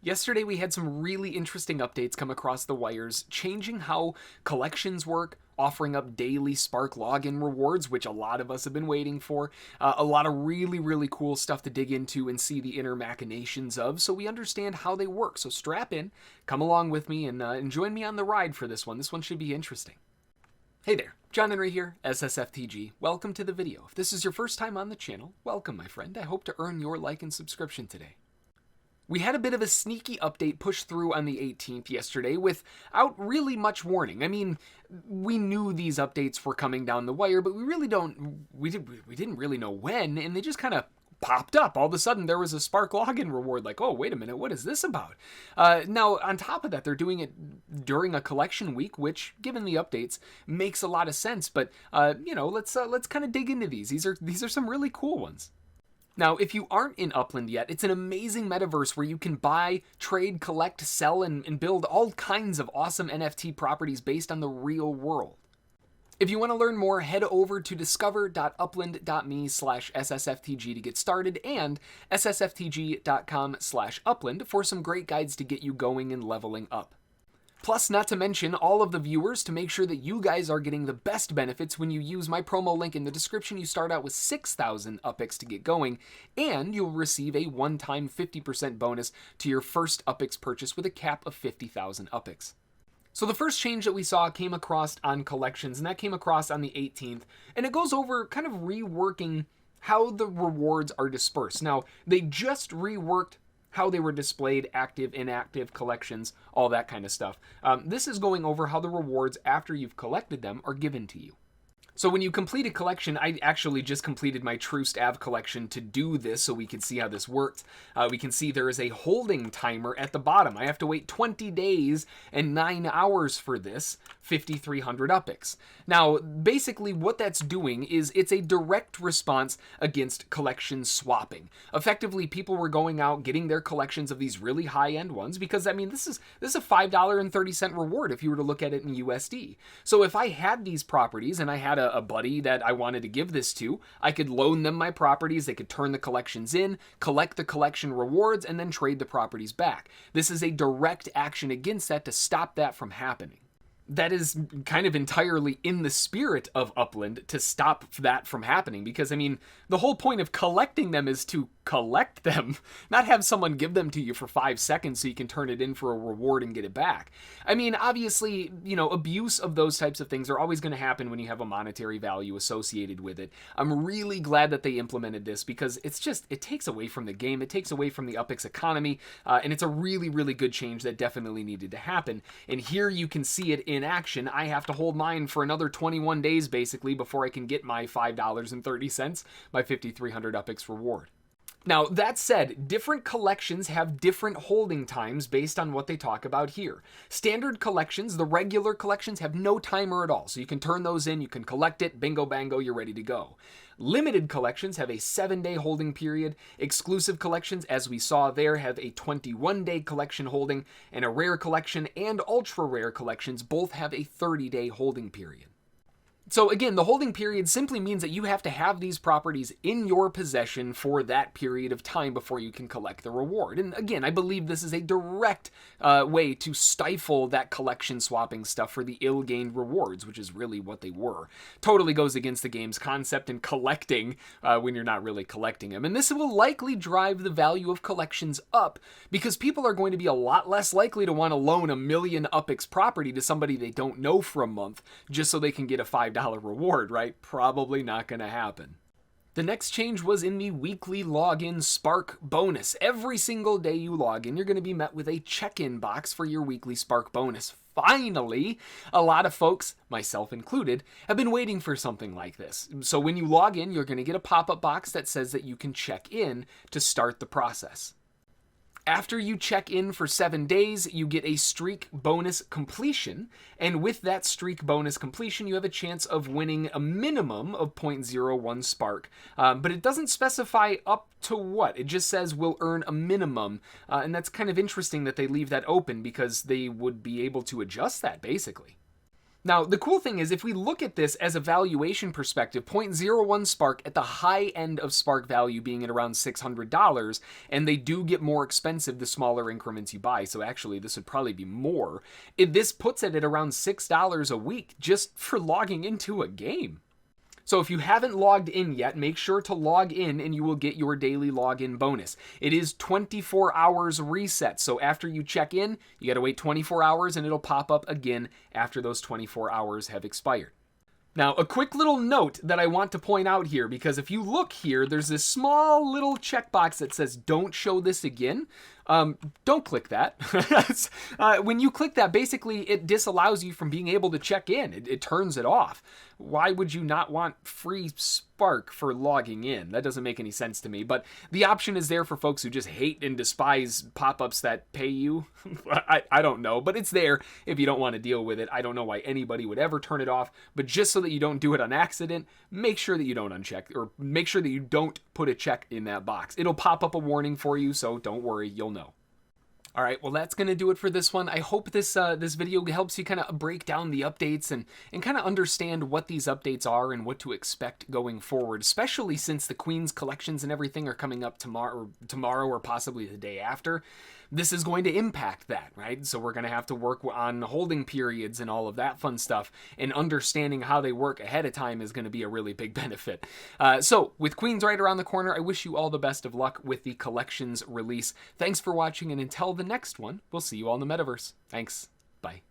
Yesterday we had some really interesting updates come across the wires, changing how collections work, offering up daily Spark login rewards, which a lot of us have been waiting for. A lot of really cool stuff to dig into and see the inner machinations of, so we understand how they work. So strap in, come along with me, and join me on the ride for this one. This one should be interesting. Hey there, John Henry here, ssftg. Welcome to the video. If this is your first time on the channel, welcome my friend. I hope to earn your like and subscription today. We had a bit of a sneaky update pushed through on the 18th yesterday without really much warning. I mean, we knew these updates were coming down the wire, but we didn't really know when, and they just kind of popped up. All of a sudden, there was a Spark login reward, like, oh, wait a minute, what is this about? Now, on top of that, they're doing it during a collection week, which, given the updates, makes a lot of sense, but, let's kind of dig into these. These are some really cool ones. Now, if you aren't in Upland yet, it's an amazing metaverse where you can buy, trade, collect, sell, and build all kinds of awesome NFT properties based on the real world. If you want to learn more, head over to discover.upland.me/ssftg to get started and ssftg.com/upland for some great guides to get you going and leveling up. Plus, not to mention all of the viewers, to make sure that you guys are getting the best benefits when you use my promo link in the description. You start out with 6,000 UPIX to get going, and you'll receive a one-time 50% bonus to your first UPIX purchase with a cap of 50,000 UPIX. So the first change that we saw came across on collections, and that came across on the 18th, and it goes over kind of reworking how the rewards are dispersed. Now, they just reworked how they were displayed, active, inactive, collections, all that kind of stuff. This is going over how the rewards after you've collected them are given to you. So when you complete a collection, I actually just completed my Troost Av collection to do this so we could see how this worked. We can see there is a holding timer at the bottom. I have to wait 20 days and 9 hours for this, 5,300 UPIX. Now, basically what that's doing is it's a direct response against collection swapping. Effectively, people were going out, getting their collections of these really high-end ones because, I mean, this is a $5.30 reward if you were to look at it in USD. So if I had these properties and I had a buddy that I wanted to give this to, I could loan them my properties, they could turn the collections in, collect the collection rewards, and then trade the properties back. This is a direct action against that to stop that from happening. That is kind of entirely in the spirit of Upland to stop that from happening because, I mean, the whole point of collecting them is to collect them, not have someone give them to you for 5 seconds so you can turn it in for a reward and get it back. I mean, obviously, abuse of those types of things are always going to happen when you have a monetary value associated with it. I'm really glad that they implemented this because it takes away from the game, it takes away from the UPIX economy, and it's a really good change that definitely needed to happen. And here you can see it in action. I have to hold mine for another 21 days basically before I can get my $5.30, my 5,300 UPIX reward. Now, that said, different collections have different holding times based on what they talk about here. Standard collections, the regular collections, have no timer at all, so you can turn those in, you can collect it, bingo bango, you're ready to go. Limited collections have a 7-day holding period. Exclusive collections, as we saw there, have a 21-day collection holding, and a rare collection and ultra rare collections both have a 30-day holding period. So again, the holding period simply means that you have to have these properties in your possession for that period of time before you can collect the reward. And again, I believe this is a direct way to stifle that collection swapping stuff for the ill-gained rewards, which is really what they were. Totally goes against the game's concept in collecting when you're not really collecting them. And this will likely drive the value of collections up because people are going to be a lot less likely to want to loan a million UPIX property to somebody they don't know for a month just so they can get a $5 reward, right? Probably not going to happen. The next change was in the weekly login Spark bonus. Every single day you log in, you're going to be met with a check-in box for your weekly Spark bonus. Finally, a lot of folks, myself included, have been waiting for something like this. So when you log in, you're going to get a pop-up box that says that you can check in to start the process. After you check in for 7 days, you get a streak bonus completion, and with that streak bonus completion, you have a chance of winning a minimum of 0.01 Spark, but it doesn't specify up to what. It just says we'll earn a minimum, and that's kind of interesting that they leave that open because they would be able to adjust that, basically. Now, the cool thing is if we look at this as a valuation perspective, 0.01 Spark at the high end of Spark value being at around $600, and they do get more expensive the smaller increments you buy, so actually this would probably be more. This puts it at around $6 a week just for logging into a game. So if you haven't logged in yet, make sure to log in and you will get your daily login bonus. It is 24 hours reset. So after you check in, you got to wait 24 hours and it'll pop up again after those 24 hours have expired. Now, a quick little note that I want to point out here, because if you look here, there's this small little checkbox that says, don't show this again. Don't click that. When you click that, basically it disallows you from being able to check in. It turns it off. Why would you not want free Spark for logging in? That doesn't make any sense to me, but the option is there for folks who just hate and despise pop-ups that pay you. I don't know, but it's there if you don't want to deal with it. I don't know why anybody would ever turn it off, but just so that you don't do it on accident, make sure that you don't uncheck, or make sure that you don't put a check in that box. It'll pop up a warning for you, so don't worry, you'll know. All right, well, that's going to do it for this one. I hope this video helps you kind of break down the updates and kind of understand what these updates are and what to expect going forward, especially since the Queen's collections and everything are coming up tomorrow or possibly the day after. This is going to impact that, right? So we're going to have to work on holding periods and all of that fun stuff, and understanding how they work ahead of time is going to be a really big benefit. So with Queens right around the corner, I wish you all the best of luck with the collections release. Thanks for watching, and until the next one, we'll see you all in the metaverse. Thanks. Bye.